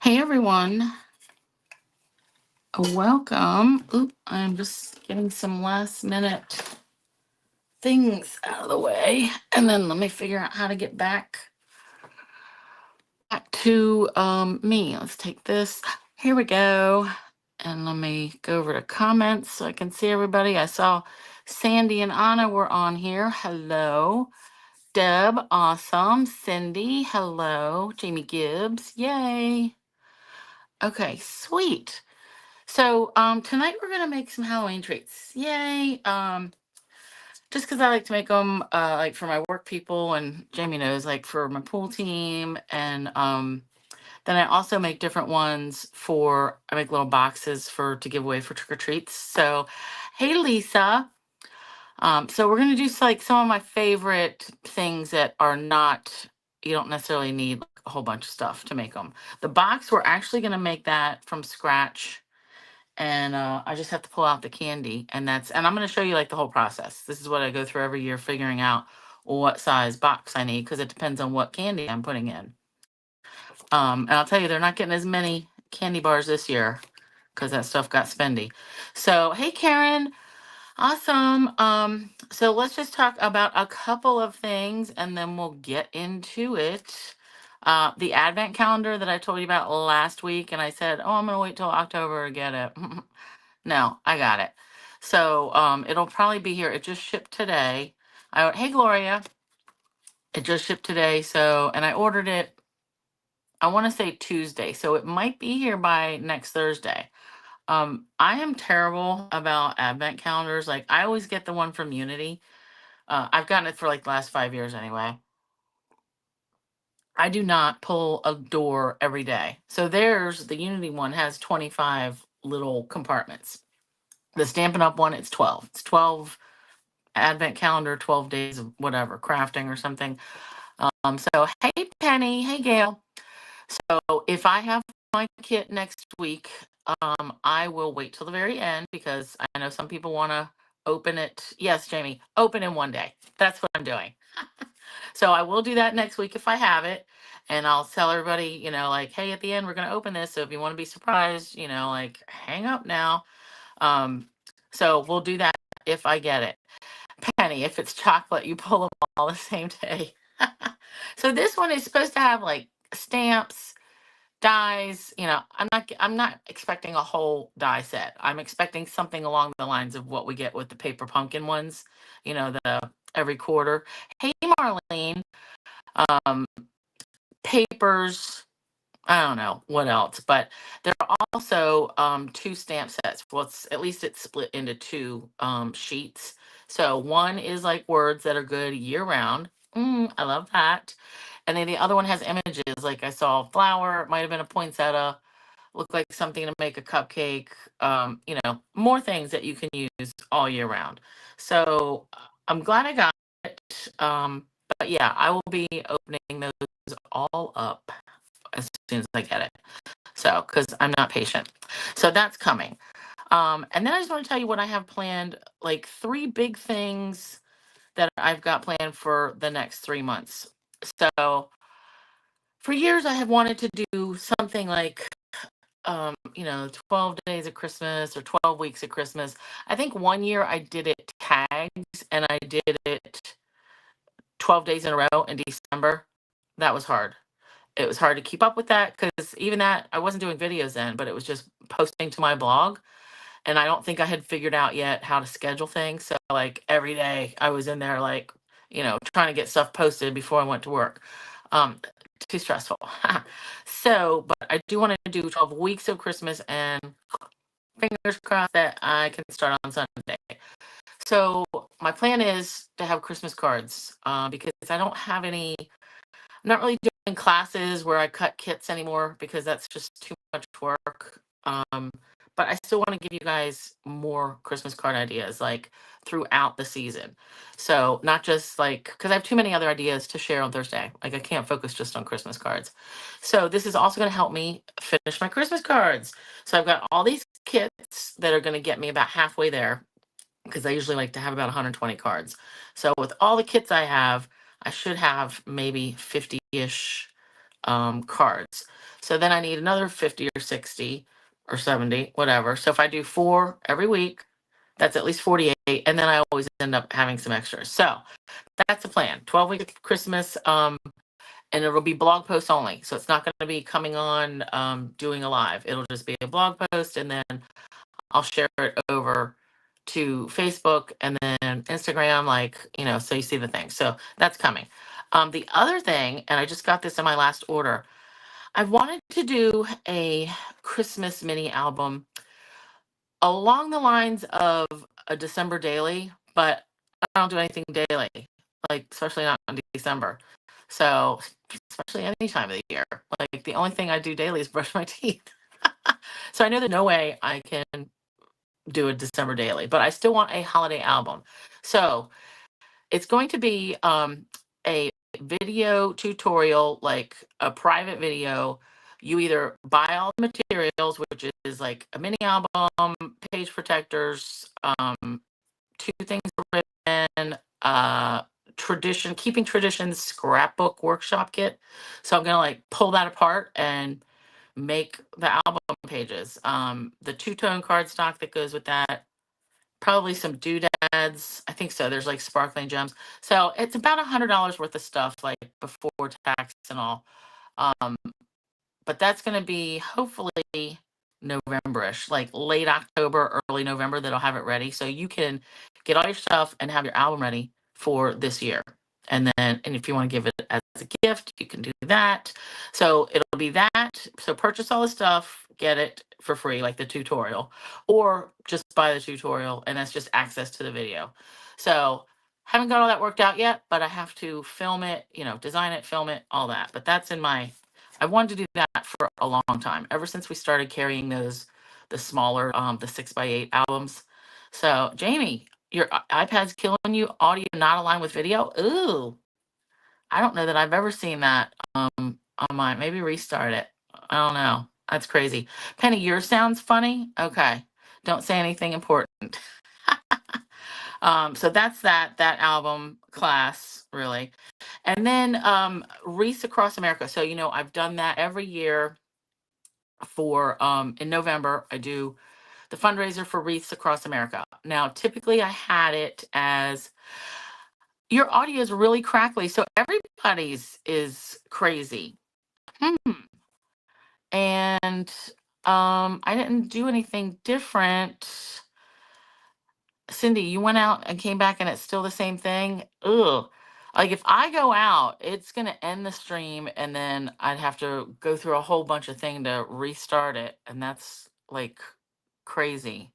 Hey everyone, welcome. Oop, I'm just getting some last minute things out of the way, and then let me figure out how to get back to me. Let's take this. Here we go, and let me go over to comments so I can see everybody. I saw Sandy and Anna were on here. Hello, Deb. Awesome. Cindy. Hello, Jamie Gibbs. Yay. Okay, sweet. So tonight we're gonna make some Halloween treats. Yay! Just because I like to make them like for my work people, and Jamie knows, like for my pool team, and then I also make different ones for. I make little boxes for to give away for trick or treats. So, hey Lisa. So we're gonna do like some of my favorite things that are not. You don't necessarily need like, a whole bunch of stuff to make them. The box we're actually gonna make that from scratch, and I just have to pull out the candy, and I'm going to show you like the whole process. This is what I go through every year, figuring out what size box I need because it depends on what candy I'm putting in. And I'll tell you, they're not getting as many candy bars this year because that stuff got spendy. So, hey, Karen, awesome. So let's just talk about a couple of things, and then we'll get into it. The advent calendar that I told you about last week, and I said, oh, I'm going to wait till October to get it. No, I got it. So it'll probably be here. It just shipped today. Hey Gloria, it just shipped today. So and I ordered it. I want to say Tuesday, so it might be here by next Thursday. I am terrible about advent calendars. Like I always get the one from Unity. I've gotten it for like the last 5 years anyway. I do not pull a door every day. So there's the Unity one has 25 little compartments. The Stampin' Up one, it's 12. It's 12 advent calendar, 12 days of whatever crafting or something. So hey Penny, hey Gail. So if I have my kit next week, I will wait till the very end because I know some people want to open it. Yes, Jamie, open in one day. That's what I'm doing. So I will do that next week if I have it, and I'll tell everybody, like, hey, at the end we're gonna open this. So if you want to be surprised, like, hang up now. Um, so we'll do that if I get it. Penny, if it's chocolate, you pull them all the same day. So this one is supposed to have like stamps, dies. I'm not expecting a whole die set. I'm expecting something along the lines of what we get with the paper pumpkin ones. The every quarter. Hey, Marlene. Um, Papers. I don't know what else, but there are also two stamp sets. Well, at least it's split into two sheets. So one is like words that are good year round. I love that. And then the other one has images. Like I saw a flower, it might have been a poinsettia, look like something to make a cupcake. More things that you can use all year round. So I'm glad I got it. But yeah, I will be opening those all up as soon as I get it. So, because I'm not patient. So that's coming. And then I just want to tell you what I have planned, like three big things that I've got planned for the next 3 months. So for years I have wanted to do something like 12 days of Christmas or 12 weeks of Christmas. I think one year I did it tags and I did it 12 days in a row in December. That was hard. It was hard to keep up with that because even that, I wasn't doing videos then, but it was just posting to my blog. And I don't think I had figured out yet how to schedule things. So, like, every day I was in there, like, trying to get stuff posted before I went to work. Um, Too stressful. So, but I do want to do 12 weeks of Christmas, and fingers crossed that I can start on Sunday. So, my plan is to have Christmas cards because I don't have any. I'm not really doing classes where I cut kits anymore because that's just too much work. But I still want to give you guys more Christmas card ideas like throughout the season. So not just like because I have too many other ideas to share on Thursday. Like I can't focus just on Christmas cards. So this is also going to help me finish my Christmas cards. So I've got all these kits that are going to get me about halfway there because I usually like to have about 120 cards. So with all the kits I have, I should have maybe 50-ish cards. So then I need another 50 or 60 or 70, whatever. So if I do 4 every week, that's at least 48. And then I always end up having some extras. So that's the plan. 12 weeks of Christmas. And it'll be blog posts only. So it's not going to be coming on doing a live. It'll just be a blog post, and then I'll share it over to Facebook and then Instagram, like, so you see the thing. So that's coming. The other thing, and I just got this in my last order, I wanted to do a Christmas mini album along the lines of a December daily, but I don't do anything daily, like, especially not in December. So, especially any time of the year, like, the only thing I do daily is brush my teeth. So I know there's no way I can do a December daily, but I still want a holiday album. So it's going to be a video tutorial, like a private video. You either buy all the materials, which is like a mini album, page protectors, 2 things written, keeping traditions scrapbook workshop kit. So I'm gonna like pull that apart and make the album pages. The two-tone cardstock that goes with that, probably some doodads. I think so. There's like sparkling gems. So it's about $100 worth of stuff, like before tax and all. Um, but that's going to be hopefully November-ish, like late October, early November, that I'll have it ready. So you can get all your stuff and have your album ready for this year. And if you want to give it as a gift, you can do that. So it'll be that. So purchase all the stuff, get it for free, like the tutorial, or just buy the tutorial, and that's just access to the video. So haven't got all that worked out yet, but I have to film it, design it, film it, all that. But that's I wanted to do that for a long time, ever since we started carrying the smaller, the 6x8 albums. So, Jamie, your iPad's killing you. Audio not aligned with video. Ooh, I don't know that I've ever seen that on mine. Maybe restart it. I don't know. That's crazy. Penny, yours sounds funny. Okay, don't say anything important. So that's that album class, really. And then Wreaths Across America. So, I've done that every year for in November. I do the fundraiser for Wreaths Across America. Now, typically I had it as, your audio is really crackly, so everybody's is crazy. Hmm. And I didn't do anything different. Cindy, you went out and came back and it's still the same thing? Ugh. Like, if I go out, it's going to end the stream, and then I'd have to go through a whole bunch of thing to restart it. And that's like crazy.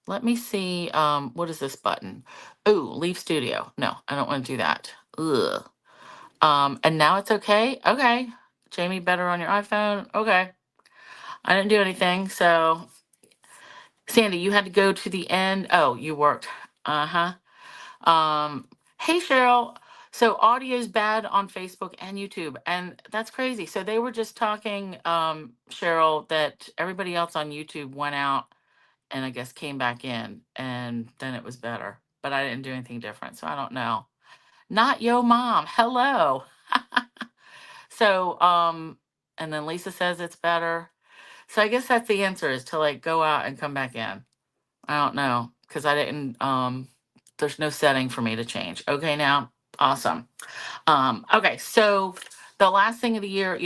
Let me see. What is this button? Ooh, leave studio. No, I don't want to do that. Ugh. And now it's okay. Okay. Jamie, better on your iPhone. Okay. I didn't do anything. So, Sandy, you had to go to the end. Oh, you worked. Uh-huh. Hey Cheryl. So audio's bad on Facebook and YouTube, and that's crazy. So they were just talking, Cheryl, that everybody else on YouTube went out and I guess came back in, and then it was better. But I didn't do anything different, so I don't know. Not yo mom. Hello. So and then Lisa says it's better. So I guess that's the answer, is to like go out and come back in. I don't know, because I didn't there's no setting for me to change. Okay, now. Awesome. Okay, so the last thing of the year,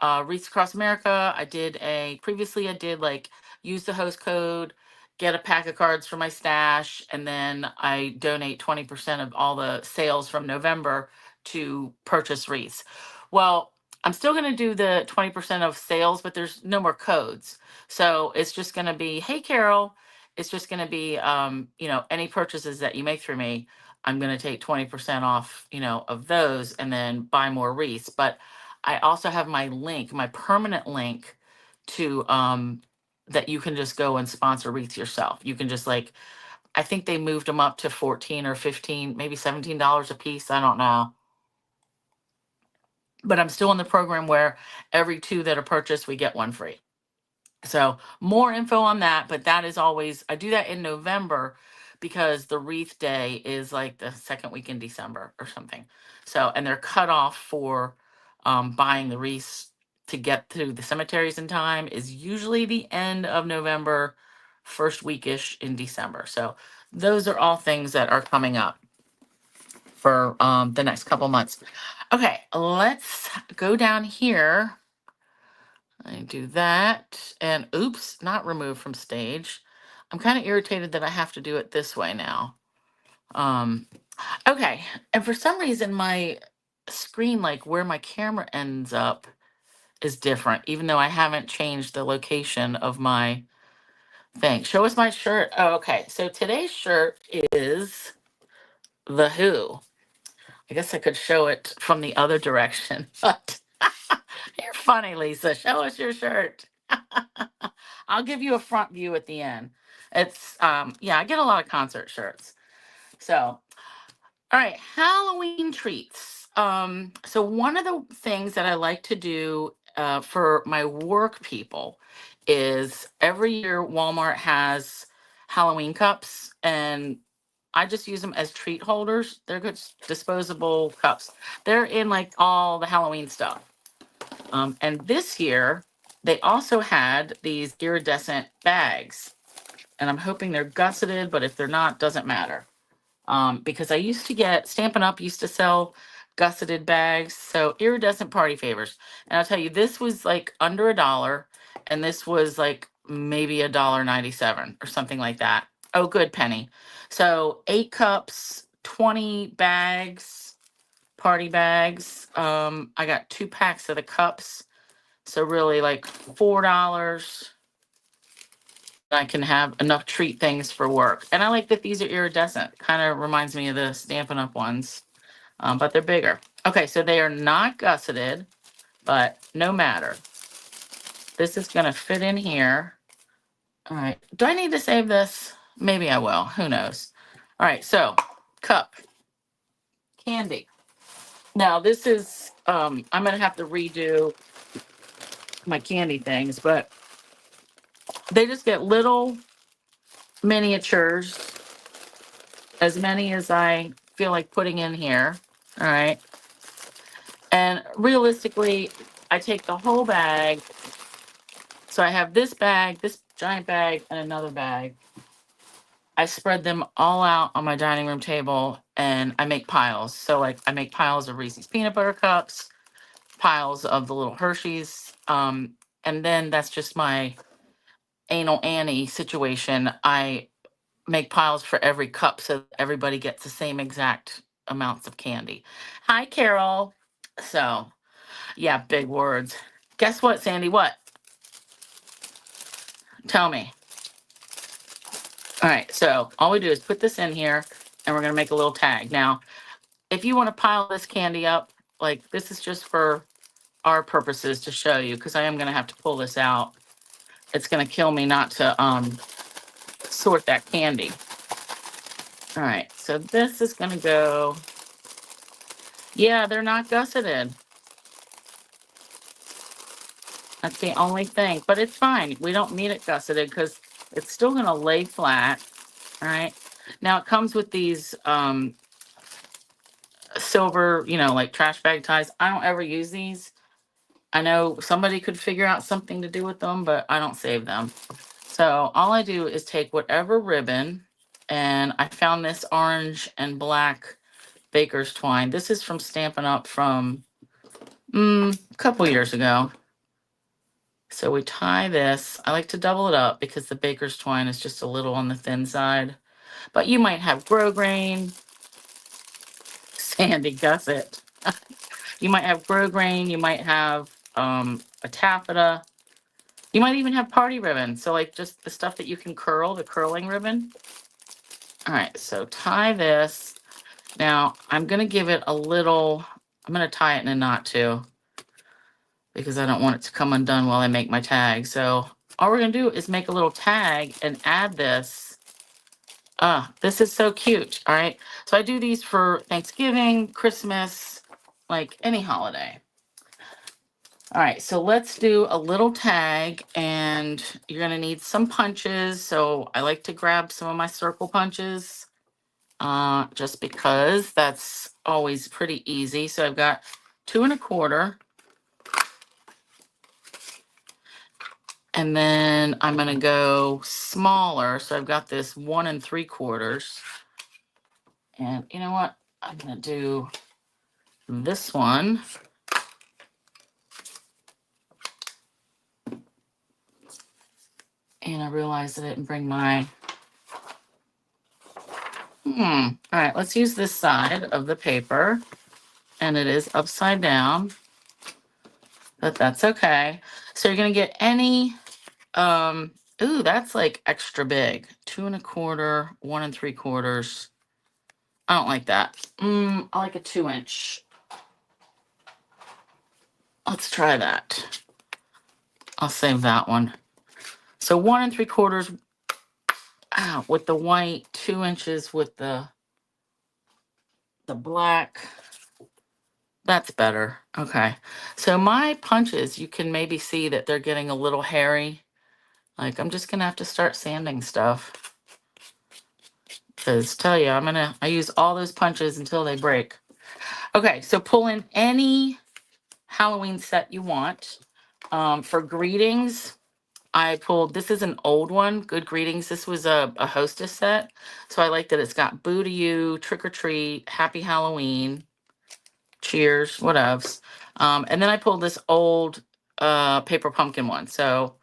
Wreaths Across America, previously I did like use the host code, get a pack of cards for my stash, and then I donate 20% of all the sales from November to purchase wreaths. Well, I'm still going to do the 20% of sales, but there's no more codes. So it's just going to be, hey, Carol, it's just going to be, any purchases that you make through me, I'm going to take 20% off, of those, and then buy more wreaths. But I also have my link, my permanent link to that you can just go and sponsor wreaths yourself. You can just like, I think they moved them up to 14 or 15, maybe $17 a piece. I don't know. But I'm still in the program where every 2 that are purchased, we get 1 free. So more info on that, but that is always, I do that in November because the wreath day is like the second week in December or something. So, and they're cut off for buying the wreaths to get to the cemeteries in time is usually the end of November, first weekish in December. So those are all things that are coming up for the next couple months. Okay, let's go down here. I do that, and oops, not removed from stage. I'm kind of irritated that I have to do it this way now. Um, okay, and for some reason my screen, like where my camera ends up, is different, even though I haven't changed the location of my thing. Show us my shirt. Oh, okay, so today's shirt is The Who. I guess I could show it from the other direction, but you're funny, Lisa. Show us your shirt. I'll give you a front view at the end. It's yeah, I get a lot of concert shirts. So, all right, Halloween treats. So one of the things that I like to do for my work people is every year Walmart has Halloween cups, and I just use them as treat holders. They're good disposable cups. They're in like all the Halloween stuff. And this year, they also had these iridescent bags. And I'm hoping they're gusseted, but if they're not, doesn't matter. Because I used to get, Stampin' Up! Used to sell gusseted bags. So iridescent party favors. And I'll tell you, this was like under $1. And this was like maybe $1.97 or something like that. Oh, good, Penny. So 8 cups, 20 bags, party bags. I got 2 packs of the cups. So really like $4. I can have enough treat things for work. And I like that these are iridescent. Kind of reminds me of the Stampin' Up! Ones, but they're bigger. Okay, so they are not gusseted, but no matter. This is going to fit in here. All right. Do I need to save this? Maybe I will. Who knows? All right, so cup, candy. Now this is, I'm going to have to redo my candy things, but they just get little miniatures, as many as I feel like putting in here. All right. And realistically, I take the whole bag. So I have this bag, this giant bag, and another bag. I spread them all out on my dining room table and I make piles. So like I make piles of Reese's peanut butter cups, piles of the little Hershey's. And then that's just my anal Annie situation. I make piles for every cup so everybody gets the same exact amounts of candy. Hi, Carol. So, yeah, big words. Guess what, Sandy? What? Tell me. All right, so all we do is put this in here and we're going to make a little tag. Now, if you want to pile this candy up, like this is just for our purposes to show you, because I am going to have to pull this out. It's going to kill me not to sort that candy. All right, so this is going to go. Yeah, they're not gusseted. That's the only thing, but it's fine. We don't need it gusseted because it's still going to lay flat. All right. Now it comes with these silver, like trash bag ties. I don't ever use these. I know somebody could figure out something to do with them, but I don't save them. So all I do is take whatever ribbon, and I found this orange and black baker's twine. This is from Stampin' Up! From a couple years ago. So we tie this. I like to double it up because the baker's twine is just a little on the thin side. But you might have grosgrain, Sandy gusset. You might have grosgrain. You might have a taffeta. You might even have party ribbon. So like just the stuff that you can curl, the curling ribbon. All right, so tie this. Now I'm going to give it a little, I'm going to tie it in a knot too, because I don't want it to come undone while I make my tag. So all we're going to do is make a little tag and add this. This is so cute. All right. So I do these for Thanksgiving, Christmas, like any holiday. All right. So let's do a little tag, and you're going to need some punches. So I like to grab some of my circle punches, just because that's always pretty easy. So I've got 2 1/4. And then I'm going to go smaller. So I've got this 1 3/4. And you know what? I'm going to do this one. And I realized I didn't bring my... All right, let's use this side of the paper. And it is upside down, but that's okay. So you're going to get any... ooh, that's like extra big. 2 1/4, 1 3/4. I don't like that. I like a 2-inch. Let's try that. I'll save that one. So 1 3/4 with the white, 2 inches with the black. That's better. Okay. So my punches, you can maybe see that they're getting a little hairy. Like, I'm just gonna have to start sanding stuff. Because tell you, I use all those punches until they break. Okay, so pull in any Halloween set you want. For greetings, I pulled, this is an old one, Good Greetings. This was a hostess set. So I like that it's got Boo to You, Trick or Treat, Happy Halloween, Cheers, whatevs. And then I pulled this old paper pumpkin one. So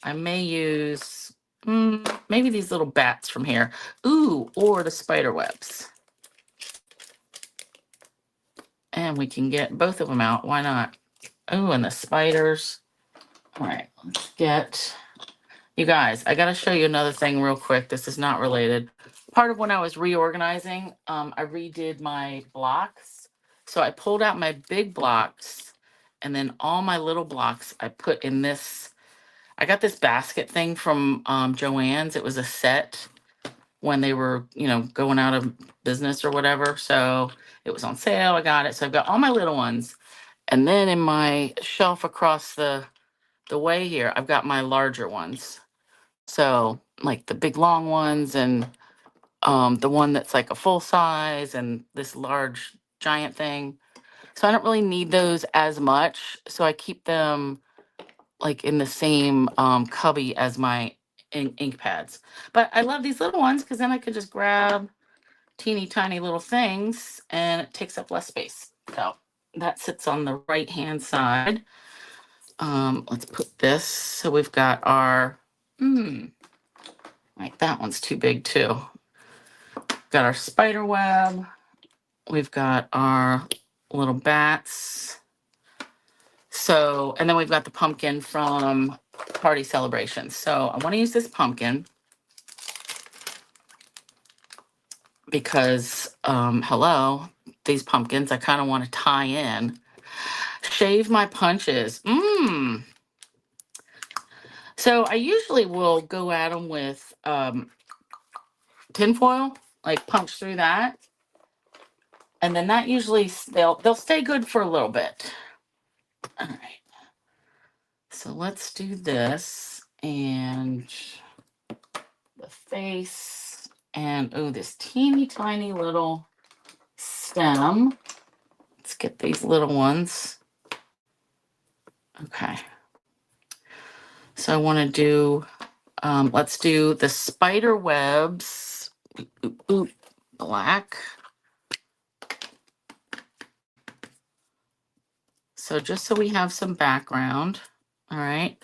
I may use maybe these little bats from here. Ooh, or the spider webs. And we can get both of them out. Why not? Oh, and the spiders. All right, let's get... You guys, I got to show you another thing real quick. This is not related. Part of when I was reorganizing, I redid my blocks. So I pulled out my big blocks, and then all my little blocks I put in this. I got this basket thing from Joann's. It was a set when they were, going out of business or whatever. So it was on sale. I got it. So I've got all my little ones. And then in my shelf across the way here, I've got my larger ones. So like the big long ones and the one that's like a full size and this large giant thing. So I don't really need those as much. So I keep them like in the same cubby as my ink pads. But I love these little ones because then I could just grab teeny tiny little things and it takes up less space. So that sits on the right hand side. Let's put this. So we've got our, right, that one's too big too. Got our spider web. We've got our little bats. So, and then we've got the pumpkin from Party Celebrations. So I want to use this pumpkin because, hello, these pumpkins, I kind of want to tie in. Shave my punches. So I usually will go at them with tinfoil, like punch through that. And then that usually, they'll stay good for a little bit. All right. So let's do this and the face and, oh, this teeny tiny little stem. Let's get these little ones. Okay. So I want to do, let's do the spider webs, black. So just so we have some background, all right.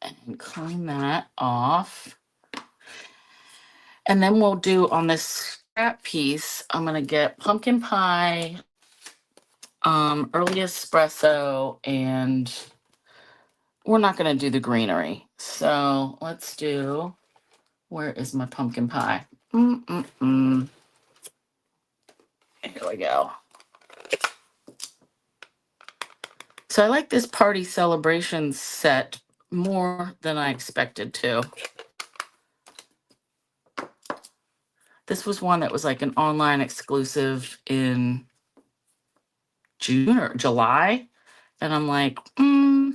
And clean that off. And then we'll do on this scrap piece, I'm going to get pumpkin pie, early espresso, and we're not going to do the greenery. So let's do, where is my pumpkin pie? Here we go. So I like this Party Celebration set more than I expected to. This was one that was like an online exclusive in June or July. And I'm like, I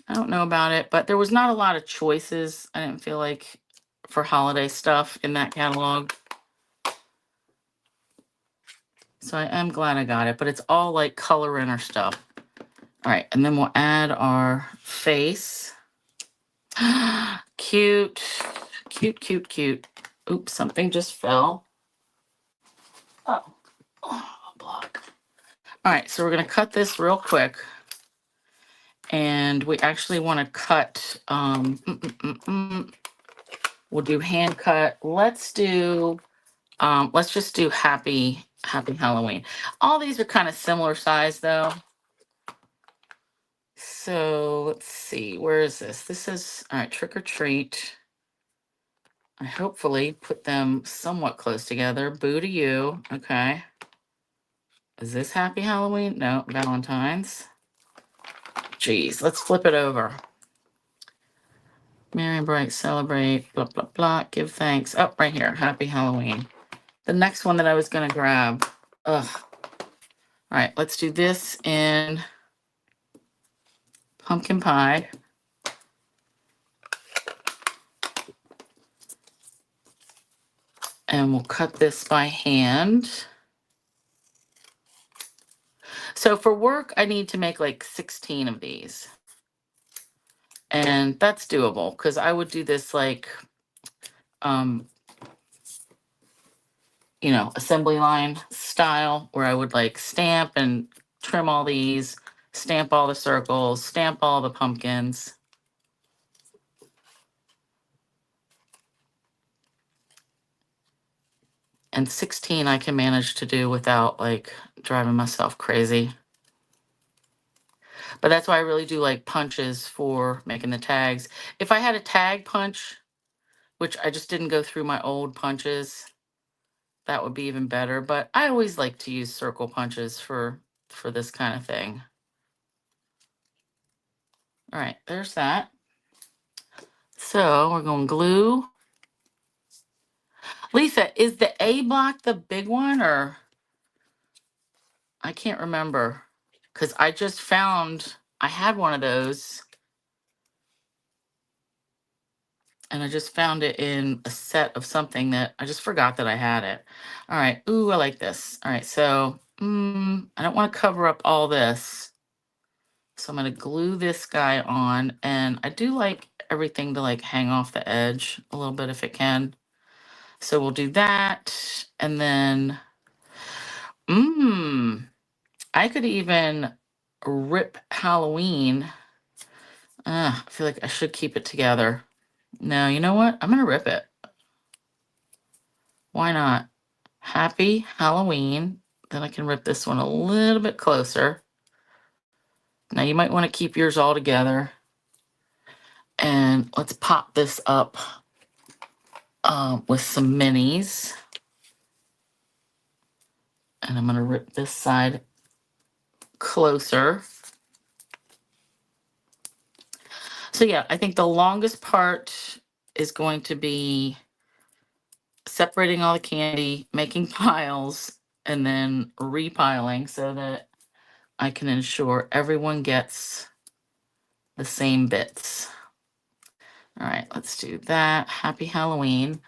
don't know about it, but there was not a lot of choices. I didn't feel like for holiday stuff in that catalog. So I am glad I got it, but it's all like color in or stuff. All right, and then we'll add our face. Cute, cute, cute, cute. Oops, something just fell. Oh, block. All right, so we're gonna cut this real quick. And we actually wanna cut, we'll do hand cut. Let's just do happy Halloween. All these are kind of similar size though. So let's see, where is this? This is, all right, trick or treat. I hopefully put them somewhat close together. Boo to you, okay. Is this happy Halloween? No, Valentine's. Geez, let's flip it over. Merry and bright, celebrate, blah, blah, blah, give thanks. Oh, right here, happy Halloween. The next one that I was gonna grab, ugh. All right, let's do this in pumpkin pie. And we'll cut this by hand. So for work, I need to make like 16 of these. And that's doable because I would do this like, assembly line style where I would like stamp and trim all these, stamp all the circles, stamp all the pumpkins. And 16 I can manage to do without like driving myself crazy. But that's why I really do like punches for making the tags. If I had a tag punch, which I just didn't go through my old punches, that would be even better. But I always like to use circle punches for this kind of thing. All right, there's that. So we're going glue. Lisa, is the A block the big one or? I can't remember because I just found I had one of those and I just found it in a set of something that I just forgot that I had it. All right. Ooh, I like this. All right. So I don't want to cover up all this. So I'm going to glue this guy on, and I do like everything to like hang off the edge a little bit if it can. So we'll do that. And then, I could even rip Halloween. I feel like I should keep it together. No, you know what? I'm going to rip it. Why not? Happy Halloween. Then I can rip this one a little bit closer. Now you might want to keep yours all together. And let's pop this up with some minis. And I'm going to rip this side closer. So yeah, I think the longest part is going to be separating all the candy, making piles, and then repiling so that I can ensure everyone gets the same bits. All right, let's do that. Happy Halloween.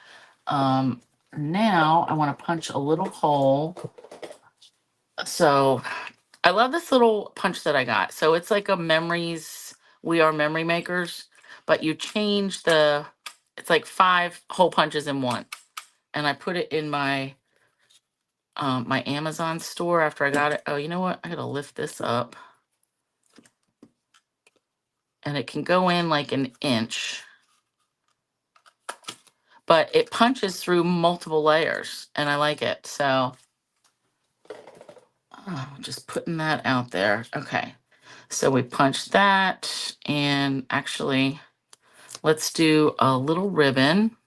Now I want to punch a little hole. So I love this little punch that I got. So it's like a memories, we are memory makers, but you change it's like 5 hole punches in one. And I put it in my my Amazon store after I got it. Oh, you know what? I gotta lift this up. And it can go in like an inch. But it punches through multiple layers and I like it. So just putting that out there. Okay. So we punched that, and actually let's do a little ribbon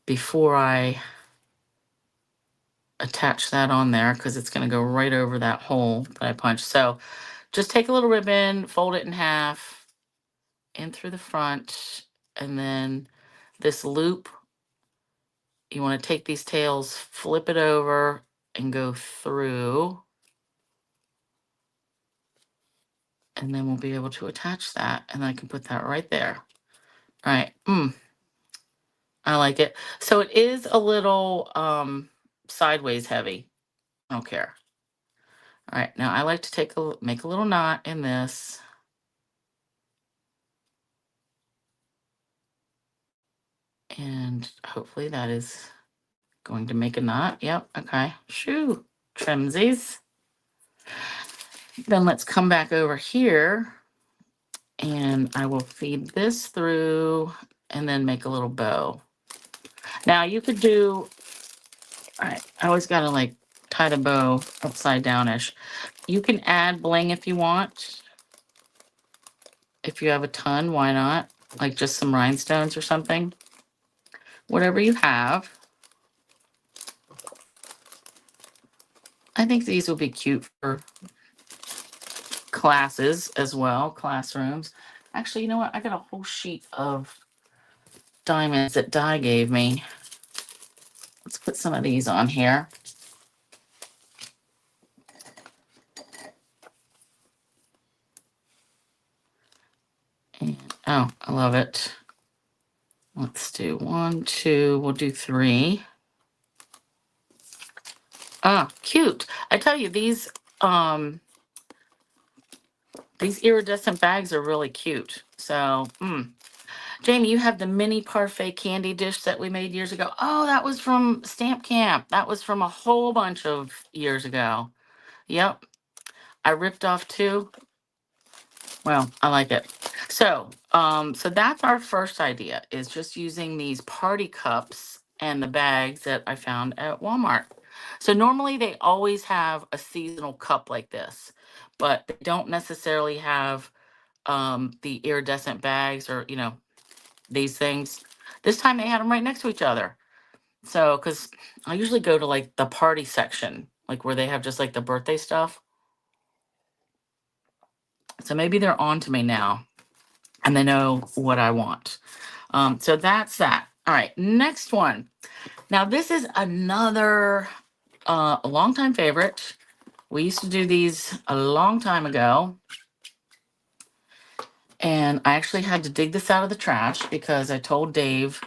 before I attach that on there because it's going to go right over that hole that I punched. So just take a little ribbon, fold it in half, in through the front, and then this loop, you want to take these tails, flip it over, and go through. And then we'll be able to attach that, and I can put that right there. All right. I like it. So it is a little sideways heavy. I don't care. All right, now I like to make a little knot in this. And hopefully that is going to make a knot. Yep, okay. Shoo, trimsies. Then let's come back over here and I will feed this through and then make a little bow. Now you could do, all right, I always gotta like tie the bow upside down-ish. You can add bling if you want. If you have a ton, why not? Like just some rhinestones or something. Whatever you have. I think these will be cute for classes as well, classrooms. Actually, you know what? I got a whole sheet of diamonds that Di gave me. Let's put some of these on here. And, oh, I love it. Let's do 1, 2, we'll do 3. Ah, cute. I tell you, these iridescent bags are really cute. So, Jamie, you have the mini parfait candy dish that we made years ago. Oh, that was from Stamp Camp. That was from a whole bunch of years ago. Yep. I ripped off 2. Well, I like it. So that's our first idea, is just using these party cups and the bags that I found at Walmart. So normally they always have a seasonal cup like this, but they don't necessarily have the iridescent bags or, these things. This time they had them right next to each other. So, because I usually go to like the party section, like where they have just like the birthday stuff. So maybe they're on to me now and they know what I want. So that's that. All right, next one. Now this is another longtime favorite. We used to do these a long time ago. And I actually had to dig this out of the trash because I told Dave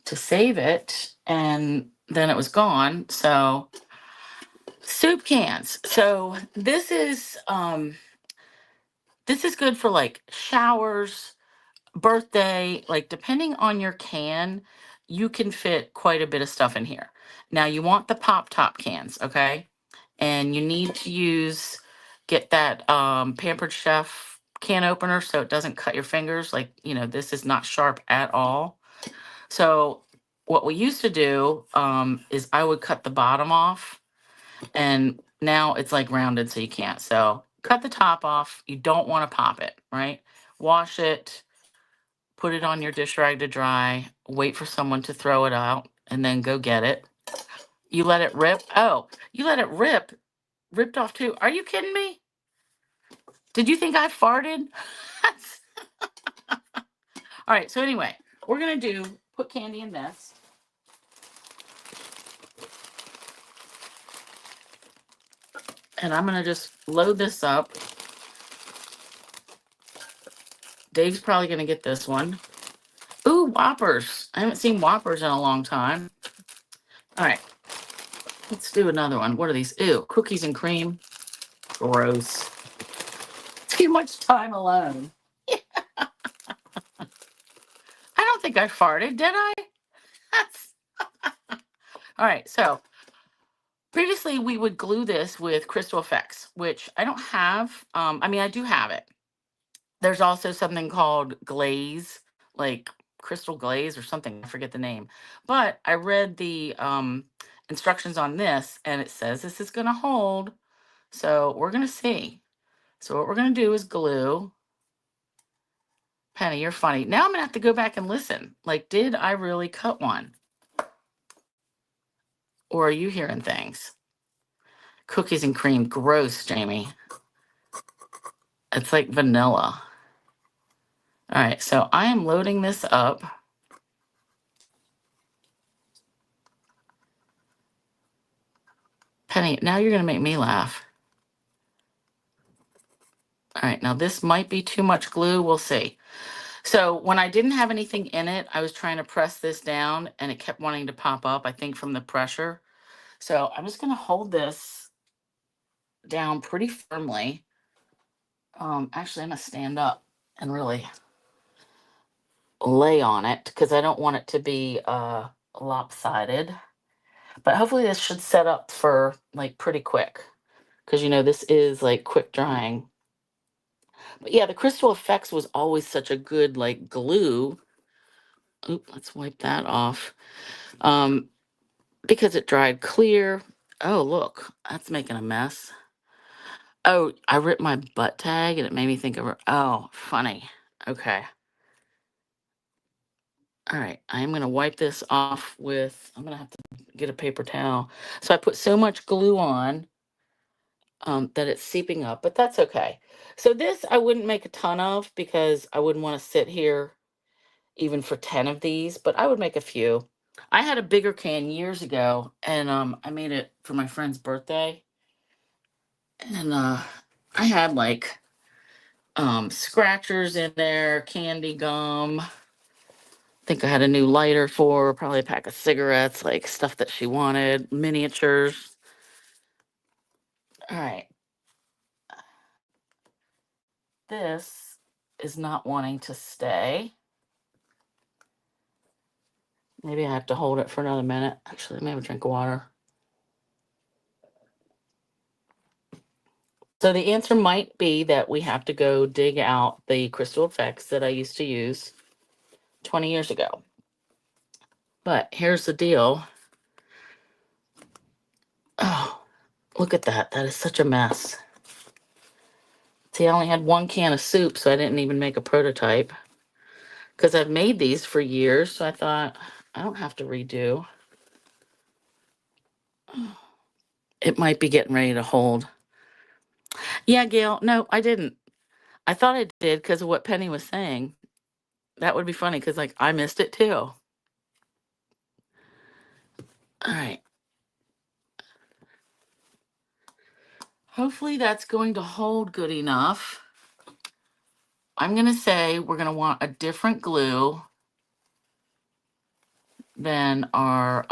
to save it and then it was gone. So soup cans. So this is good for like showers, birthday, like depending on your can, you can fit quite a bit of stuff in here. Now you want the pop top cans, okay? And you need to get that Pampered Chef can opener so it doesn't cut your fingers. Like, this is not sharp at all. So what we used to do is I would cut the bottom off and now it's like rounded so you can't. So cut the top off. You don't want to pop it, right? Wash it, put it on your dish rag to dry, wait for someone to throw it out, and then go get it. You let it rip. Oh, you let it rip. Ripped off too. Are you kidding me? Did you think I farted? All right, so anyway, we're going to put candy in this. And I'm going to just load this up. Dave's probably going to get this one. Ooh, Whoppers. I haven't seen Whoppers in a long time. All right, let's do another one. What are these? Ew, cookies and cream. Gross. Too much time alone. I don't think I farted, did I? All right, so previously we would glue this with Crystal Effects, which I don't have. I do have it. There's also something called glaze, like crystal glaze or something. I forget the name. But I read the instructions on this and it says this is going to hold. So we're going to see. So what we're going to do is glue. Penny, you're funny. Now I'm going to have to go back and listen. Like, did I really cut one? Or are you hearing things? Cookies and cream. Gross, Jamie. It's like vanilla. All right, so I am loading this up. Penny, now you're going to make me laugh. All right, now this might be too much glue. We'll see. So when I didn't have anything in it, I was trying to press this down and it kept wanting to pop up, I think from the pressure. So I'm just going to hold this down pretty firmly. Actually, I'm gonna stand up and really lay on it because I don't want it to be lopsided. But hopefully this should set up for like pretty quick because this is like quick drying. But yeah, the Crystal Effects was always such a good like glue. Oop, let's wipe that off. Um, because it dried clear. Oh, look, that's making a mess. Oh, I ripped my butt tag and it made me think of her. Oh, funny. Okay. All right, I'm going to wipe this off with, I'm going to have to get a paper towel. So I put so much glue on that it's seeping up, but that's okay. So this I wouldn't make a ton of because I wouldn't want to sit here even for 10 of these, but I would make a few. I had a bigger can years ago and I made it for my friend's birthday. And I had like scratchers in there, candy gum. I think I had a new lighter for her, probably a pack of cigarettes, like stuff that she wanted, miniatures. All right. This is not wanting to stay. Maybe I have to hold it for another minute. Actually, let me have a drink of water. So the answer might be that we have to go dig out the Crystal Effects that I used to use 20 years ago. But here's the deal. Oh, look at that. That is such a mess. See, I only had one can of soup, so I didn't even make a prototype. Because I've made these for years, so I thought, I don't have to redo. It might be getting ready to hold. Yeah, Gail, no, I didn't. I thought I did because of what Penny was saying. That would be funny because, like, I missed it too. All right. Hopefully that's going to hold good enough. I'm going to say we're going to want a different glue than our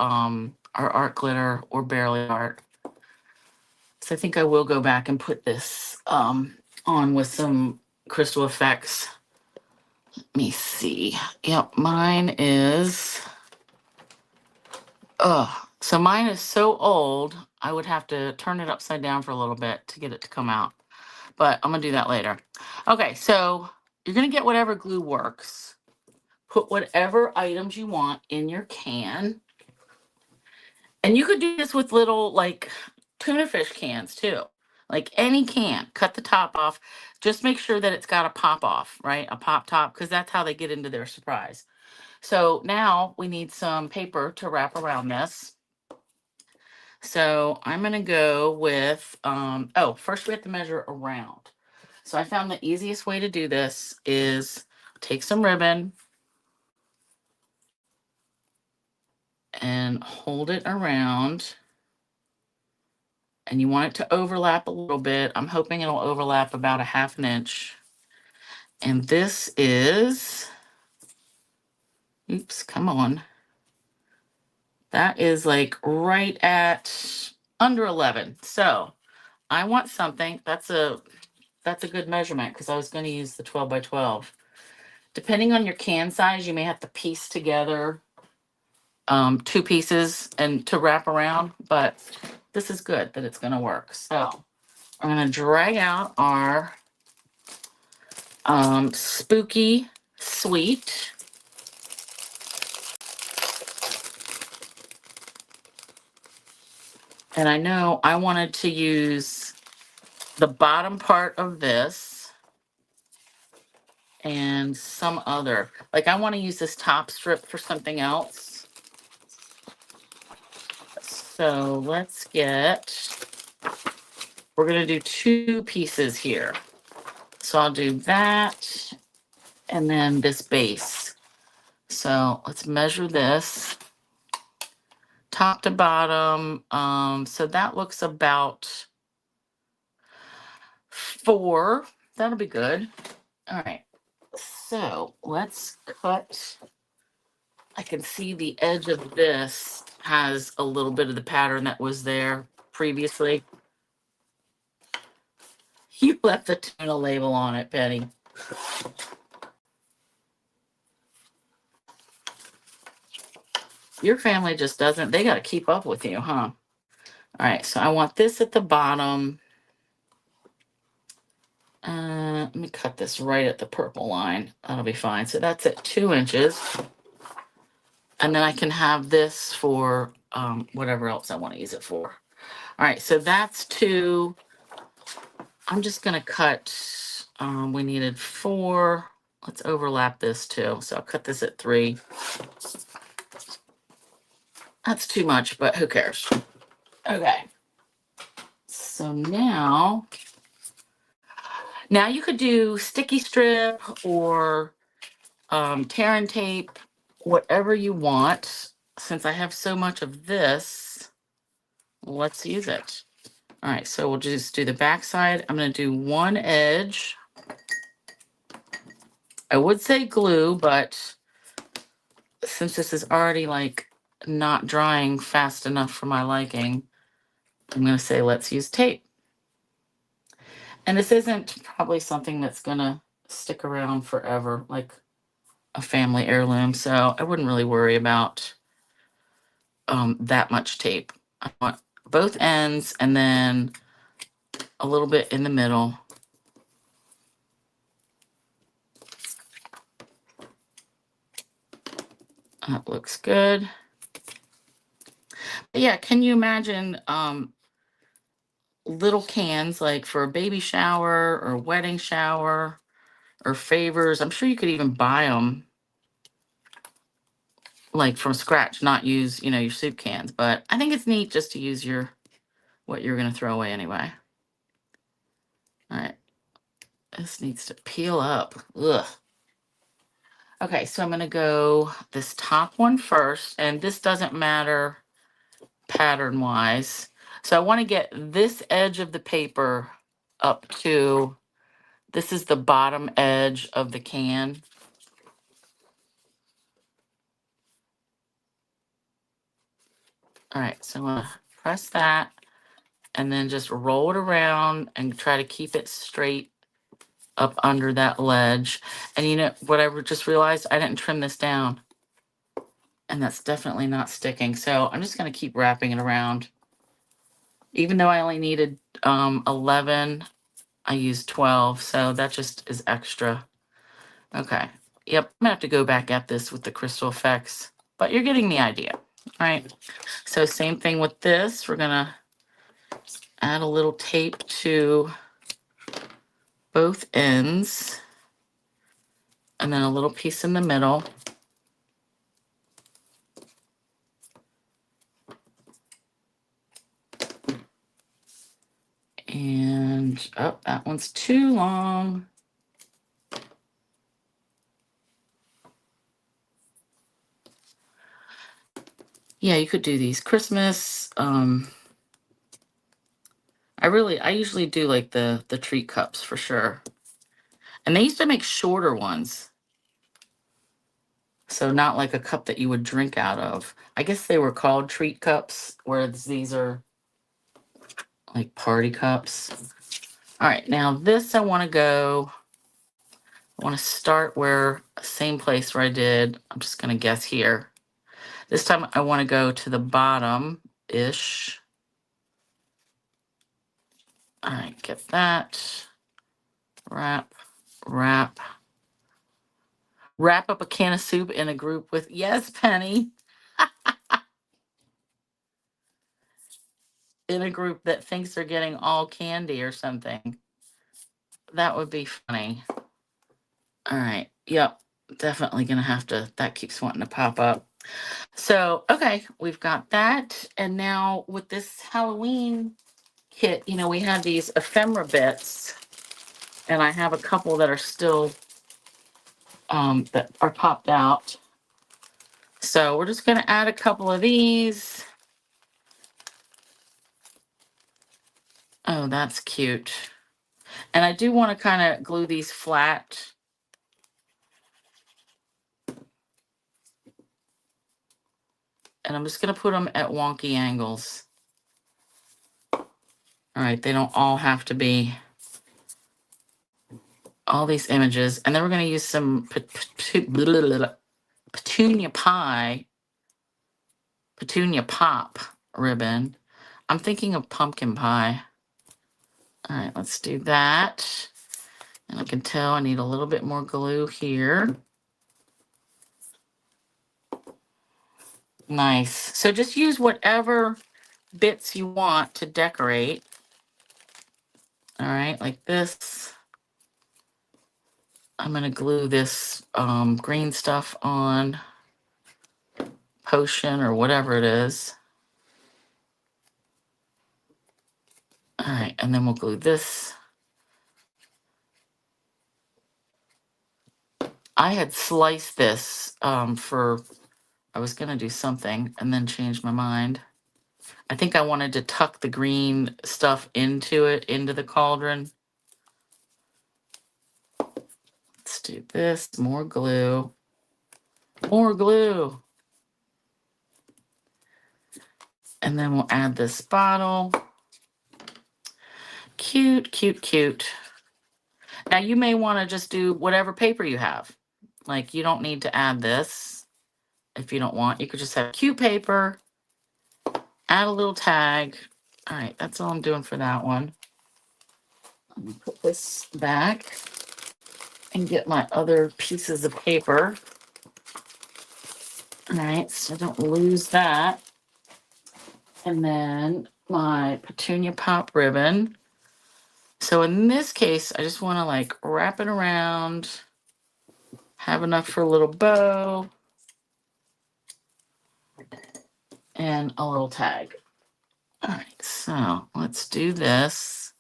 art glitter or barely art. So I think I will go back and put this on with some Crystal Effects. Let me see. Yep, mine is so mine is so old, I would have to turn it upside down for a little bit to get it to come out. But I'm gonna do that later. Okay, so you're gonna get whatever glue works. Put whatever items you want in your can. And you could do this with little like tuna fish cans too. Like any can, cut the top off. Just make sure that it's got a pop off, right? A pop top, because that's how they get into their surprise. So now we need some paper to wrap around this. So I'm gonna go with, oh, first we have to measure around. So I found the easiest way to do this is take some ribbon and hold it around. And you want it to overlap a little bit. I'm hoping it'll overlap about a half an inch. And this is, oops, come on. That is like right at under 11. So I want something, that's a good measurement because I was going to use the 12 by 12. Depending on your can size, you may have to piece together two pieces and to wrap around, but this is good that it's going to work. So I'm going to drag out our spooky sweet. And I know I wanted to use the bottom part of this and some other, like I want to use this top strip for something else. So let's get, we're going to do two pieces here. So I'll do that and then this base. So let's measure this top to bottom. So that looks about 4. That'll be good. All right. So let's cut. I can see the edge of this has a little bit of the pattern that was there previously. You left the tuna label on it, Penny. Your family just doesn't, they got to keep up with you, huh? All right, so I want this at the bottom. Let me cut this right at the purple line. That'll be fine. So that's at 2 inches. And then I can have this for whatever else I want to use it for. All right, so that's 2. I'm just going to cut, we needed 4. Let's overlap this too. So I'll cut this at 3. That's too much, but who cares? Okay. So now you could do sticky strip or tear and tape, whatever you want. Since I have so much of this, let's use it. All right, so we'll just do the back side. I'm going to do 1 edge. I would say glue, but since this is already like not drying fast enough for my liking, I'm going to say let's use tape. And this isn't probably something that's going to stick around forever, like a family heirloom. So I wouldn't really worry about that much tape. I want both ends and then a little bit in the middle. That looks good. But yeah, can you imagine little cans like for a baby shower or wedding shower or favors? I'm sure you could even buy them like from scratch, not use, your soup cans. But I think it's neat just to use what you're going to throw away anyway. All right. This needs to peel up. Ugh. Okay, so I'm going to go this top one first, and this doesn't matter pattern-wise. So I want to get this edge of the paper up to, this is the bottom edge of the can. All right, so I'm going to press that and then just roll it around and try to keep it straight up under that ledge. And you know what I just realized? I didn't trim this down. And that's definitely not sticking. So I'm just going to keep wrapping it around. Even though I only needed 11, I used 12. So that just is extra. Okay. Yep. I'm going to have to go back at this with the crystal effects. But you're getting the idea. All right. So same thing with this. We're going to add a little tape to both ends. And then a little piece in the middle. And, oh, that one's too long. Yeah, you could do these Christmas. I usually do like the treat cups for sure. And they used to make shorter ones. So not like a cup that you would drink out of. I guess they were called treat cups, whereas these are like party cups. All right, now this I want to start where, same place where I did. I'm just going to guess here. This time I want to go to the bottom-ish. All right, get that. Wrap. Wrap up a can of soup in a group with, yes, Penny. In a group that thinks they're getting all candy or something. That would be funny. All right. Yep. Definitely going to have to, that keeps wanting to pop up. So, okay, we've got that. And now with this Halloween kit, we have these ephemera bits. And I have a couple that are still, that are popped out. So we're just going to add a couple of these. Oh, that's cute. And I do want to kind of glue these flat. And I'm just going to put them at wonky angles. All right, they don't all have to be all these images, and then we're going to use some petunia pop ribbon. I'm thinking of pumpkin pie. All right, let's do that. And I can tell I need a little bit more glue here. Nice. So just use whatever bits you want to decorate. All right, like this. I'm going to glue this green stuff on, potion or whatever it is. All right, and then we'll glue this. I had sliced this I was going to do something and then changed my mind. I think I wanted to tuck the green stuff into the cauldron. Let's do this, more glue. More glue. And then we'll add this bottle. Cute, cute, cute. Now you may want to just do whatever paper you have. Like you don't need to add this if you don't want. You could just have cute paper, add a little tag. All right, that's all I'm doing for that one. Let me put this back and get my other pieces of paper. All right, so I don't lose that. And then my petunia pop ribbon. So in this case, I just want to like wrap it around, have enough for a little bow, and a little tag. All right, so let's do this.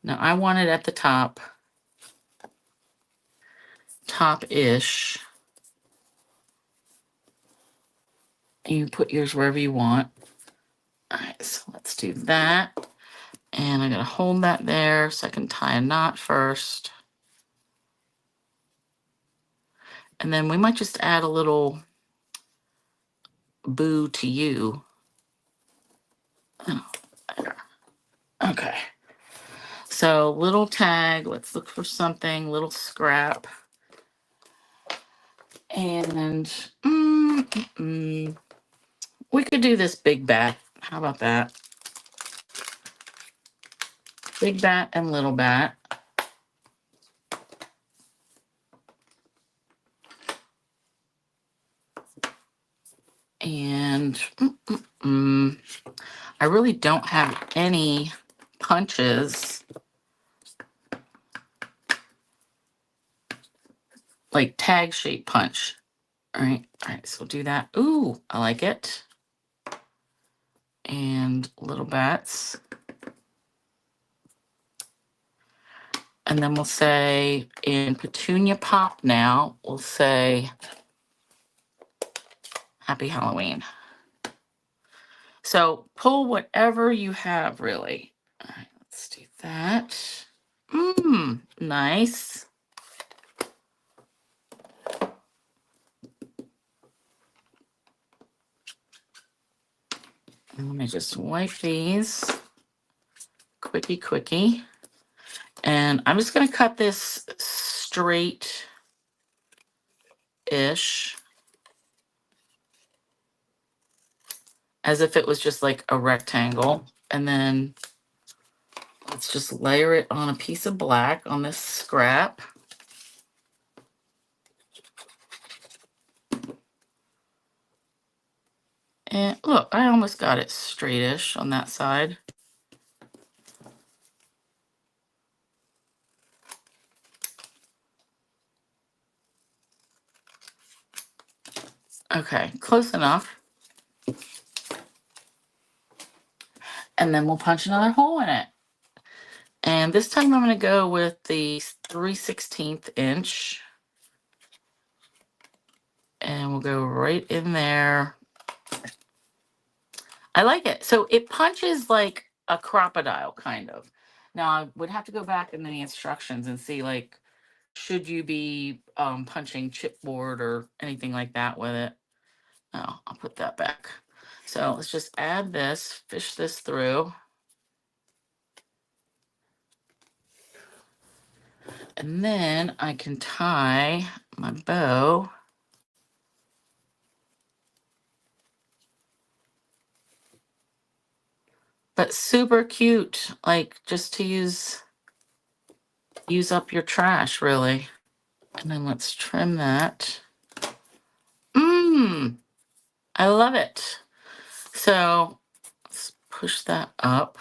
Now I want it at the top-ish. And you put yours wherever you want. All right, so let's do that. And I'm gonna hold that there so I can tie a knot first. And then we might just add a little boo to you. Oh, there. Okay. So little tag, let's look for something, little scrap. And we could do this big bat. How about that? Big bat and little bat. And I really don't have any punches, like tag shape punch. All right, so we'll do that. Ooh, I like it. And little bats. And then we'll say in Petunia Pop now, we'll say Happy Halloween. So pull whatever you have, really. All right, let's do that. Nice. And let me just wipe these. Quickie, quickie. And I'm just going to cut this straight-ish. As if it was just like a rectangle. And then let's just layer it on a piece of black on this scrap. And look, I almost got it straightish on that side. Okay, close enough. And then we'll punch another hole in it. And this time I'm going to go with the 3/16 inch. And we'll go right in there. I like it. So it punches like a crocodile, kind of. Now, I would have to go back in the instructions and see, like, should you be punching chipboard or anything like that with it? Oh, I'll put that back. So let's just add this, fish this through. And then I can tie my bow. But super cute, like just to use up your trash, really. And then let's trim that. Mmm, I love it. So let's push that up.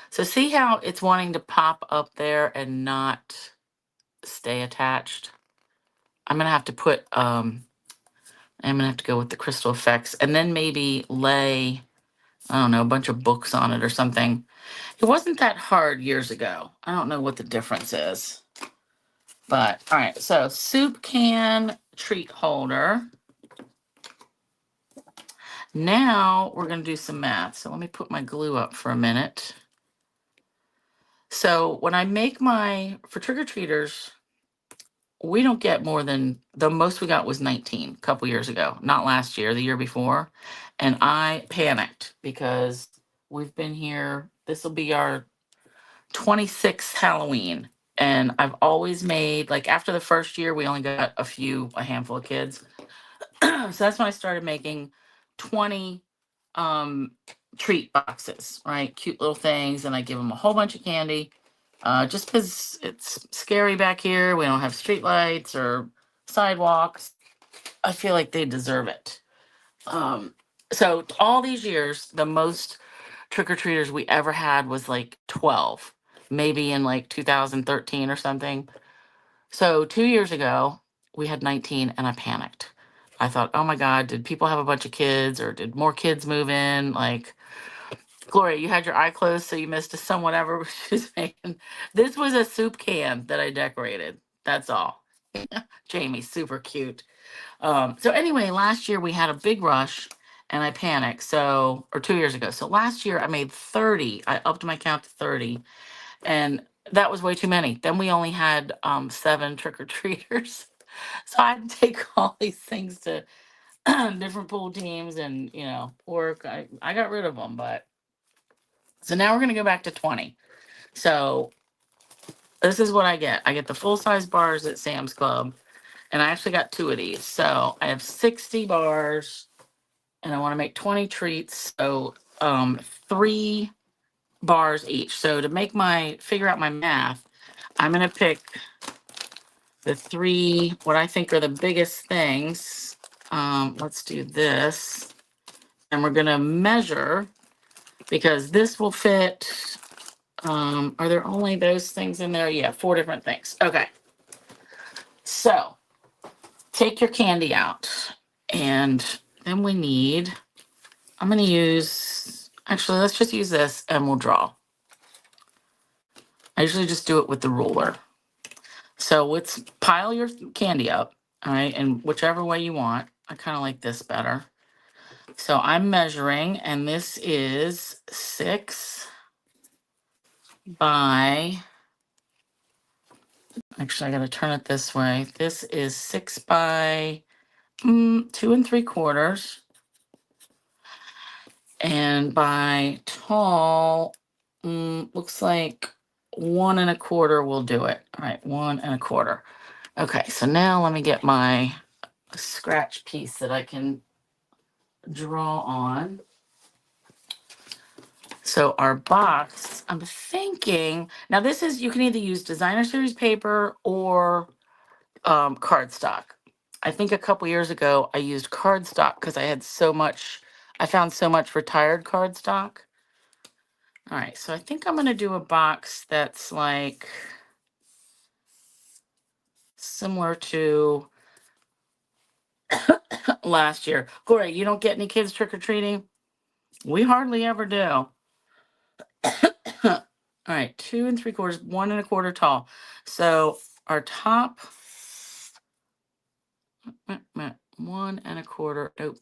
So see how it's wanting to pop up there and not stay attached? I'm gonna have to put I'm gonna have to go with the crystal effects and then maybe lay, I don't know, a bunch of books on it or something. It wasn't that hard years ago. I don't know what the difference is. But all right, so soup can treat holder. Now we're gonna do some math. So let me put my glue up for a minute. So when I make for trick-or-treaters, we don't get more than, the most we got was 19 a couple years ago, not last year, the year before. And I panicked because we've been here, this will be our 26th Halloween. And I've always made, like after the first year, we only got a handful of kids. So that's when I started making 20 um, treat boxes, right? Cute little things. And I give them a whole bunch of candy. Just because it's scary back here. We don't have street lights or sidewalks. I feel like they deserve it. So all these years, the most trick-or-treaters we ever had was like 12, maybe in like 2013 or something. So 2 years ago, we had 19 and I panicked. I thought, oh my God, did people have a bunch of kids or did more kids move in? Like, Gloria, you had your eye closed, so you missed some whatever she was making. This was a soup can that I decorated. That's all. Jamie, super cute. So anyway, last year we had a big rush and I panicked. So, or 2 years ago. So last year I made 30. I upped my count to 30. And that was way too many. Then we only had 7 trick-or-treaters. So I had to take all these things to different pool teams and, work. I got rid of them, but so now we're going to go back to 20. So this is what I get. I get the full-size bars at Sam's Club, and I actually got 2 of these. So I have 60 bars, and I want to make 20 treats. So 3 bars each. So to figure out my math, I'm going to pick the 3, what I think are the biggest things. Let's do this. And we're going to measure because this will fit. Are there only those things in there? Yeah, 4 different things. Okay. So take your candy out. And then I'm going to actually, let's just use this and we'll draw. I usually just do it with the ruler. So let's pile your candy up, all right, and whichever way you want. I kind of like this better. So I'm measuring, and this is 6 by, actually, I got to turn it this way. This is 6 by 2 3/4. And by tall, looks like 1 1/4 will do it. All right, 1 1/4. Okay, so now let me get my scratch piece that I can draw on. So our box, I'm thinking, now this is, you can either use designer series paper or cardstock. I think a couple years ago I used cardstock because I found so much retired cardstock. All right, so I think I'm gonna do a box that's like similar to last year. Gloria, you don't get any kids trick-or-treating? We hardly ever do. All right, 2 3/4, 1 1/4 tall. So our top, 1 1/4. Oh,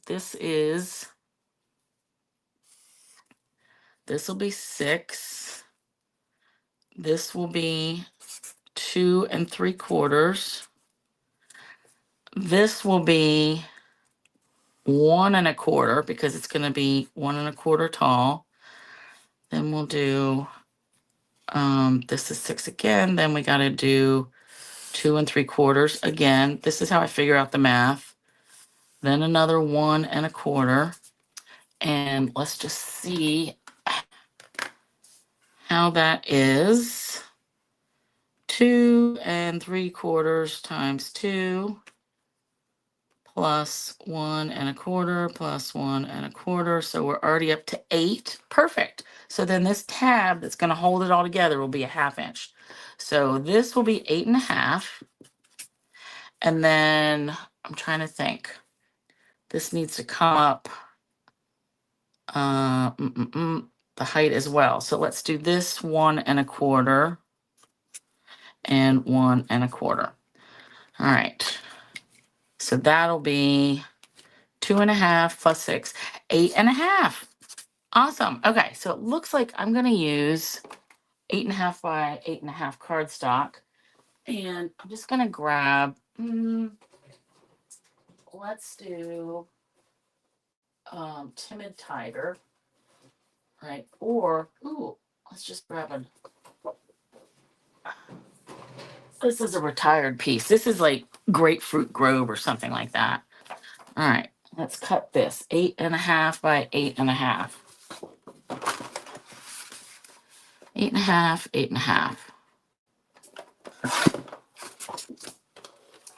this will be 6. This will be 2 3/4. This will be 1 1/4 because it's going to be 1 1/4 tall. Then we'll do, this is 6 again. Then we got to do 2 3/4 again. This is how I figure out the math. Then another 1 1/4. And let's just see how that is. 2 3/4 times 2 plus 1 1/4 plus 1 1/4. So we're already up to 8. Perfect. So then this tab that's going to hold it all together will be a 1/2 inch. So this will be 8 1/2. And then I'm trying to think. This needs to come up the height as well. So let's do this 1 1/4 and 1 1/4. All right. So that'll be 2 1/2 plus 6, 8 1/2. Awesome. Okay, so it looks like I'm going to use 8 1/2 by 8 1/2 cardstock. And I'm just going to grab, let's do Timid Tiger, right? Or, let's just grab this is a retired piece. This is like Grapefruit Grove or something like that. All right, let's cut this 8 1/2 by 8 1/2. 8 1/2, 8 1/2.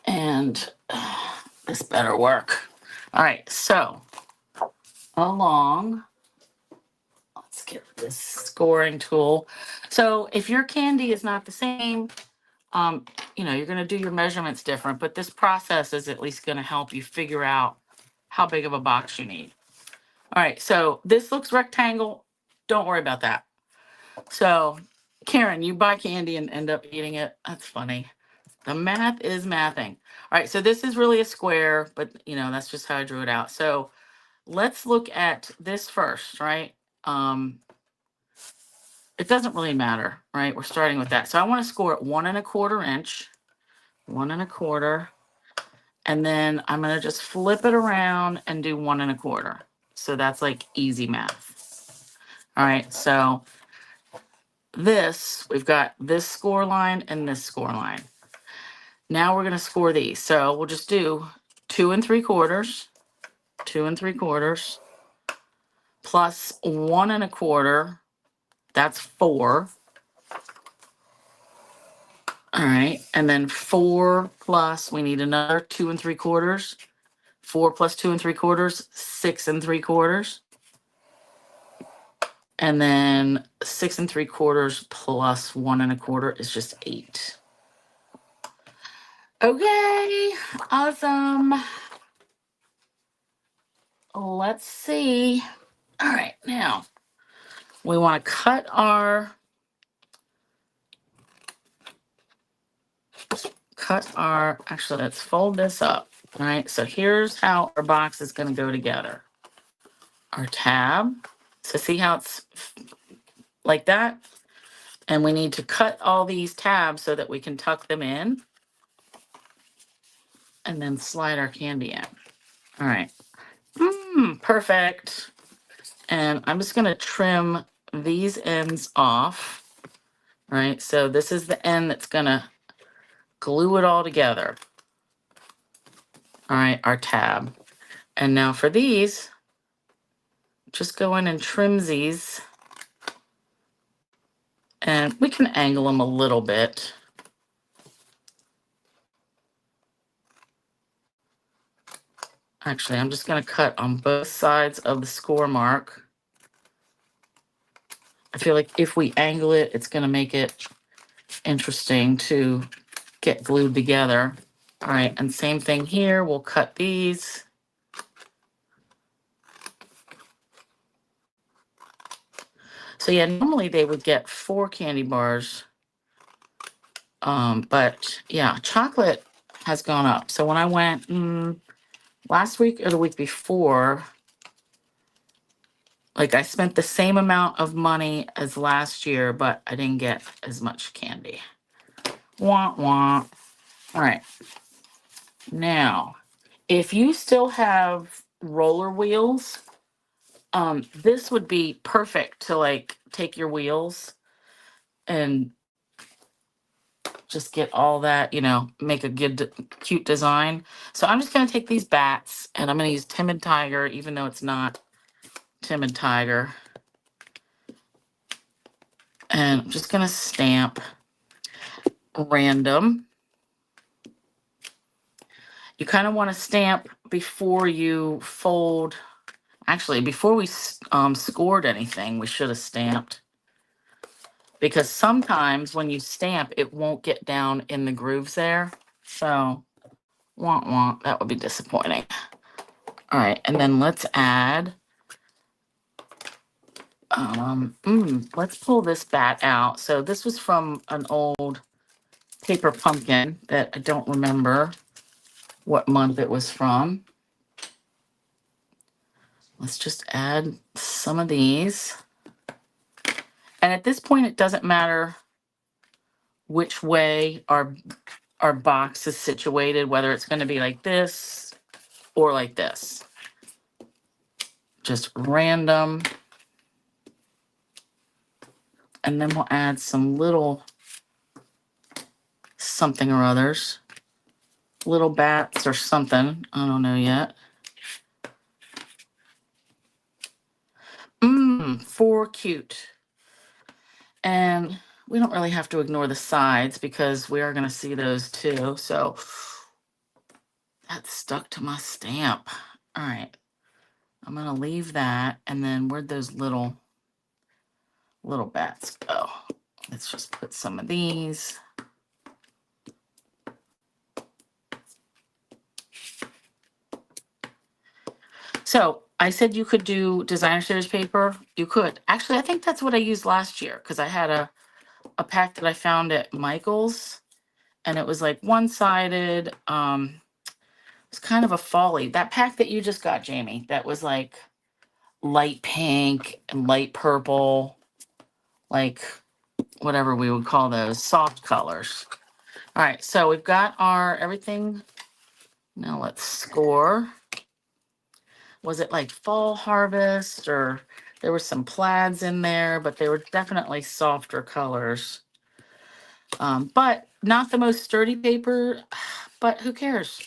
And this better work. All right, so along, let's get this scoring tool. So if your candy is not the same, you're going to do your measurements different, but this process is at least going to help you figure out how big of a box you need. All right, so this looks rectangle. Don't worry about that. So, Karen, you buy candy and end up eating it. That's funny. The math is mathing. All right, so this is really a square, but that's just how I drew it out. So let's look at this first, right? It doesn't really matter, right? We're starting with that. So I want to score it 1 1/4 inch, 1 1/4, and then I'm going to just flip it around and do 1 1/4. So that's like easy math. All right, so we've got this score line and this score line. Now we're going to score these. So we'll just do 2 3/4, 2 3/4, plus 1 1/4. That's 4. All right. And then 4 plus, we need another 2 3/4. 4 plus 2 3/4, 6 3/4. And then 6 3/4 plus 1 1/4 is just 8. Okay. Awesome. Let's see. All right. Now we want to cut actually, let's fold this up. All right. So here's how our box is going to go together. Our tab. So see how it's like that? And we need to cut all these tabs so that we can tuck them in and then slide our candy in. All right. Perfect. And I'm just going to trim these ends off. All right. So this is the end that's going to glue it all together. All right. Our tab. And now for these, just go in and trim these. And we can angle them a little bit. Actually, I'm just going to cut on both sides of the score mark. I feel like if we angle it, it's going to make it interesting to get glued together. All right, and same thing here. We'll cut these. So yeah, normally they would get 4 candy bars. But yeah, chocolate has gone up. So when I went last week or the week before, like I spent the same amount of money as last year, but I didn't get as much candy. Wah, wah. All right. Now, if you still have roller wheels. This would be perfect to like take your wheels and just get all that, make a good, cute design. So I'm just going to take these bats and I'm going to use Timid Tiger, even though it's not Timid Tiger. And I'm just going to stamp random. You kind of want to stamp before you fold. Actually, before we scored anything, we should have stamped. Because sometimes when you stamp, it won't get down in the grooves there. So, that would be disappointing. All right, and then let's add, let's pull this bat out. So this was from an old paper pumpkin that I don't remember what month it was from. Let's just add some of these. And at this point, it doesn't matter which way our box is situated, whether it's going to be like this or like this. Just random. And then we'll add some little something or others. Little bats or something. I don't know yet. For cute. And we don't really have to ignore the sides because we are going to see those too. So that's stuck to my stamp. All right. I'm going to leave that. And then where'd those little bats go? Let's just put some of these. So I said you could do designer series paper. You could. Actually, I think that's what I used last year because I had a pack that I found at Michael's and it was like one-sided. It's kind of a folly. That pack that you just got, Jamie, that was like light pink and light purple, like whatever we would call those, soft colors. All right, so we've got our everything. Now let's score. Was it like fall harvest or there were some plaids in there, but they were definitely softer colors. But not the most sturdy paper, but who cares?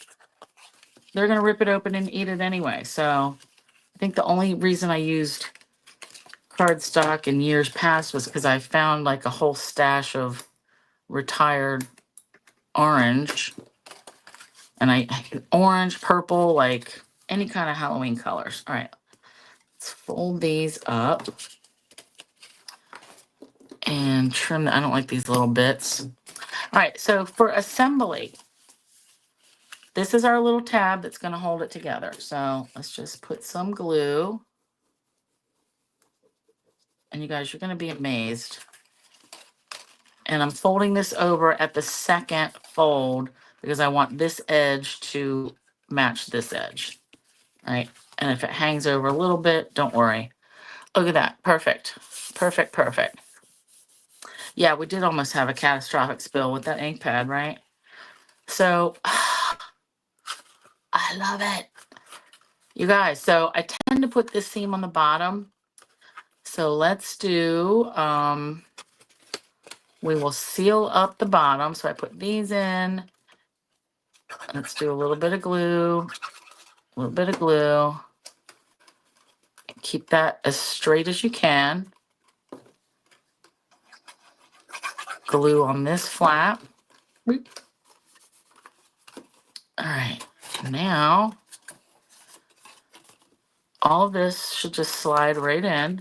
They're going to rip it open and eat it anyway. So I think the only reason I used cardstock in years past was because I found like a whole stash of retired orange. And orange, purple, like any kind of Halloween colors. All right, let's fold these up and trim. I don't like these little bits. All right, so for assembly, this is our little tab that's going to hold it together. So let's just put some glue. And you guys, you're going to be amazed. And I'm folding this over at the second fold because I want this edge to match this edge. All right, and if it hangs over a little bit, don't worry. Look at that. Perfect. Perfect, perfect. Yeah, we did almost have a catastrophic spill with that ink pad, right? So, I love it. You guys, so I tend to put this seam on the bottom. So let's do, we will seal up the bottom. So I put these in. Let's do a little bit of glue, a little bit of glue. Keep that as straight as you can. Glue on this flap. All right, now all this should just slide right in.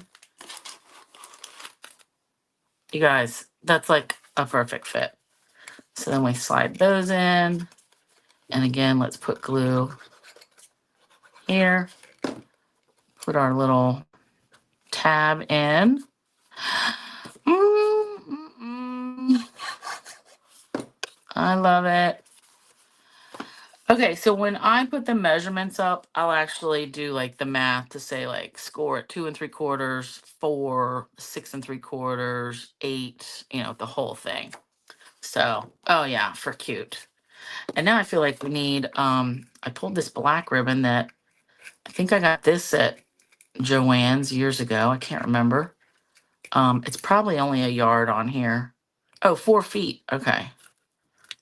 You guys, that's like a perfect fit. So then we slide those in. And again, let's put glue here. Put our little tab in. I love it. Okay, so when I put the measurements up, I'll actually do like the math to say like score at 2 3/4, 4, 6 3/4, 8, the whole thing. So, oh yeah, for cute. And now I feel like we need, I pulled this black ribbon that I think I got this at Joann's years ago. I can't remember. It's probably only a yard on here. Oh, 4 feet. Okay.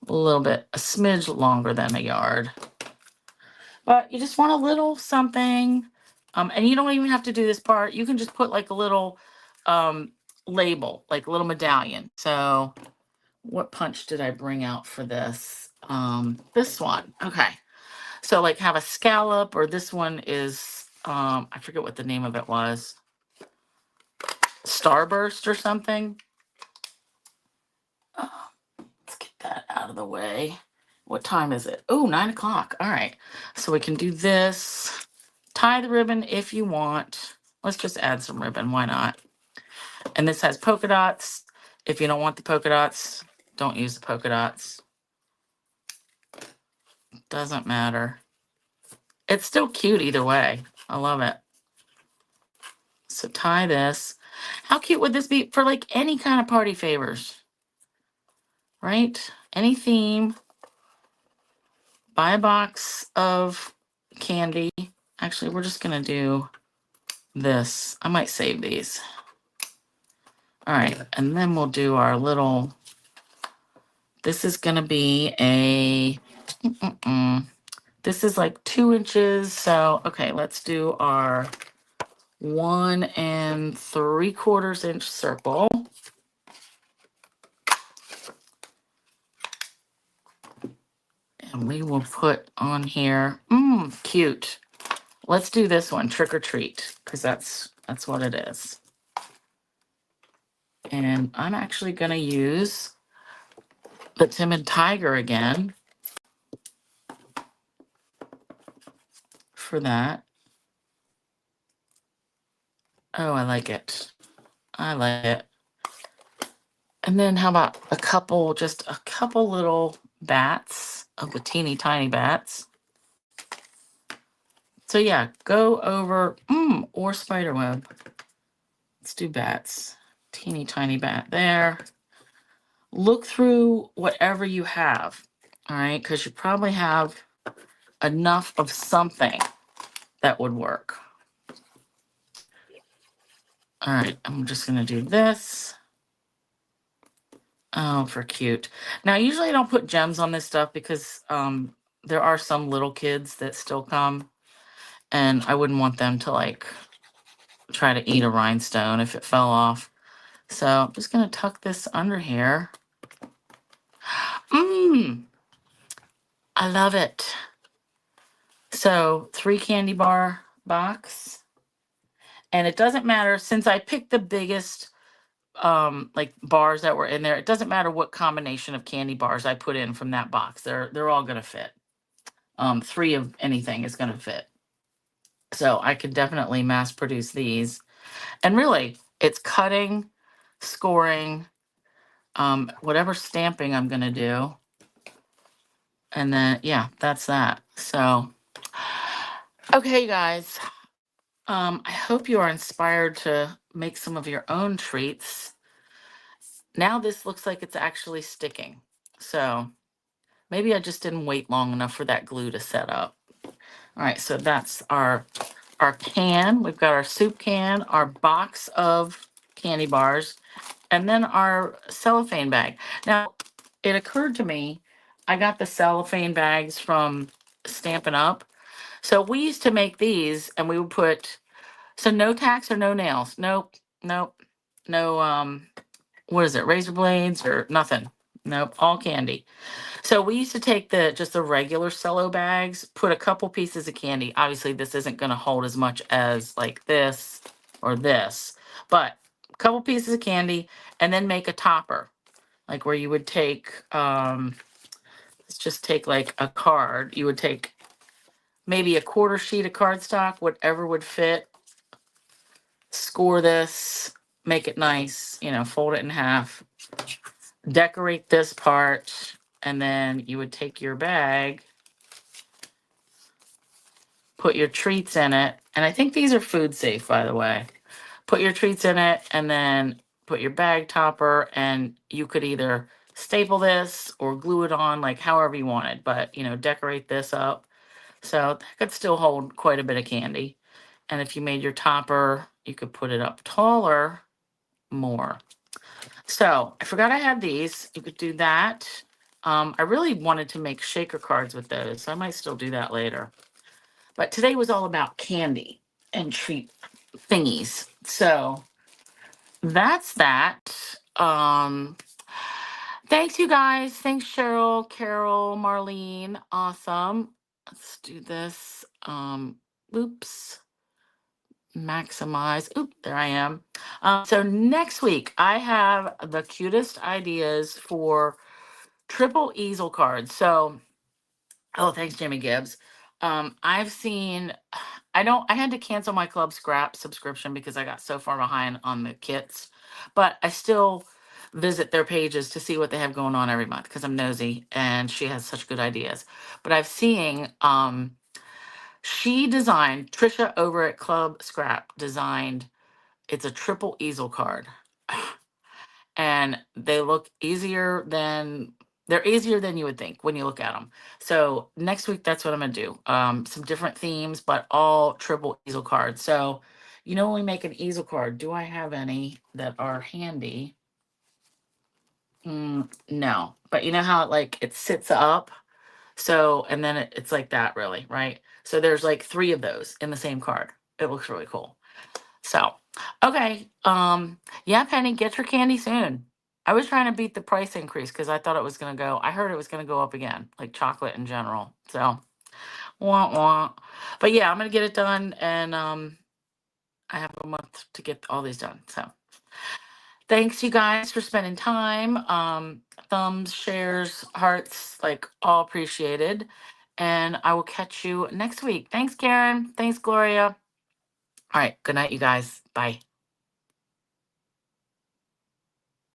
A little bit, a smidge longer than a yard. But you just want a little something. And you don't even have to do this part. You can just put like a little label, like a little medallion. So what punch did I bring out for this? This one. Okay. So like have a scallop, or this one is, I forget what the name of it was. Starburst or something. Let's get that out of the way. What time is it? Oh, 9 o'clock. All right. So we can do this. Tie the ribbon if you want. Let's just add some ribbon. Why not? And this has polka dots. If you don't want the polka dots, don't use the polka dots. Doesn't matter. It's still cute either way. I love it. So tie this. How cute would this be for like any kind of party favors? Right? Any theme. Buy a box of candy. Actually, we're just going to do this. I might save these. All right. And then we'll do our little, this is going to be a, this is like 2 inches. So, okay, let's do our 1 3/4 inch circle. And we will put on here, cute. Let's do this one, trick or treat, because that's what it is. And I'm actually going to use the Timid Tiger again for that. Oh, I like it. I like it. And then how about just a couple little bats of the teeny tiny bats. So yeah, go over, or spider web. Let's do bats. Teeny tiny bat there. Look through whatever you have, all right? Because you probably have enough of something that would work. All right, I'm just gonna do this. Oh, for cute. Now, usually I don't put gems on this stuff because there are some little kids that still come, and I wouldn't want them to like try to eat a rhinestone if it fell off. So I'm just gonna tuck this under here. I love it. So 3 candy bar box. And it doesn't matter, since I picked the biggest like bars that were in there, it doesn't matter what combination of candy bars I put in from that box. They're all gonna fit. 3 of anything is gonna fit. So I could definitely mass produce these. And really, it's cutting, scoring, whatever stamping I'm gonna do. And then yeah, that's that. So okay, guys. I hope you are inspired to make some of your own treats. Now this looks like it's actually sticking. So maybe I just didn't wait long enough for that glue to set up. All right, so that's our can. We've got our soup can, our box of candy bars, and then our cellophane bag. Now, it occurred to me, I got the cellophane bags from Stampin' Up. So we used to make these and we would put, so no tacks or no nails. Nope, nope, no, what is it, razor blades or nothing. Nope, all candy. So we used to take just the regular cello bags, put a couple pieces of candy. Obviously, this isn't going to hold as much as like this or this, but a couple pieces of candy and then make a topper, like where you would take, let's just take like a card. You would take maybe a 1/4 sheet of cardstock, whatever would fit, score this, make it nice, fold it in half, decorate this part, and then you would take your bag, put your treats in it. And I think these are food safe, by the way. Put your treats in it and then put your bag topper, and you could either staple this or glue it on, like however you wanted, but decorate this up. So that could still hold quite a bit of candy. And if you made your topper, you could put it up taller more. So I forgot I had these. You could do that. I really wanted to make shaker cards with those, so I might still do that later. But today was all about candy and treat thingies. So that's that. Thanks, you guys. Thanks, Cheryl, Carol, Marlene. Awesome. Let's do this. Oops. Maximize. Oop, there I am. So next week, I have the cutest ideas for triple easel cards. So, oh, thanks, Jimmy Gibbs. I've seen, I had to cancel my Club Scrap subscription because I got so far behind on the kits, but I still visit their pages to see what they have going on every month because I'm nosy and she has such good ideas. But I've seen, she designed, Trisha over at Club Scrap designed, it's a triple easel card. And they look easier than, they're easier than you would think when you look at them. So next week, that's what I'm gonna do. Some different themes, but all triple easel cards. So, when we make an easel card, do I have any that are handy? No, but you know how it sits up. So, and then it's like that, really, right? So there's like three of those in the same card. It looks really cool. So, okay. Yeah, Penny, get your candy soon. I was trying to beat the price increase because I thought it was going to go, I heard it was going to go up again, like chocolate in general. So, wah, wah. But yeah, I'm going to get it done. And I have a month to get all these done. So, thanks, you guys, for spending time. Thumbs, shares, hearts, like all appreciated. And I will catch you next week. Thanks, Karen. Thanks, Gloria. All right. Good night, you guys. Bye.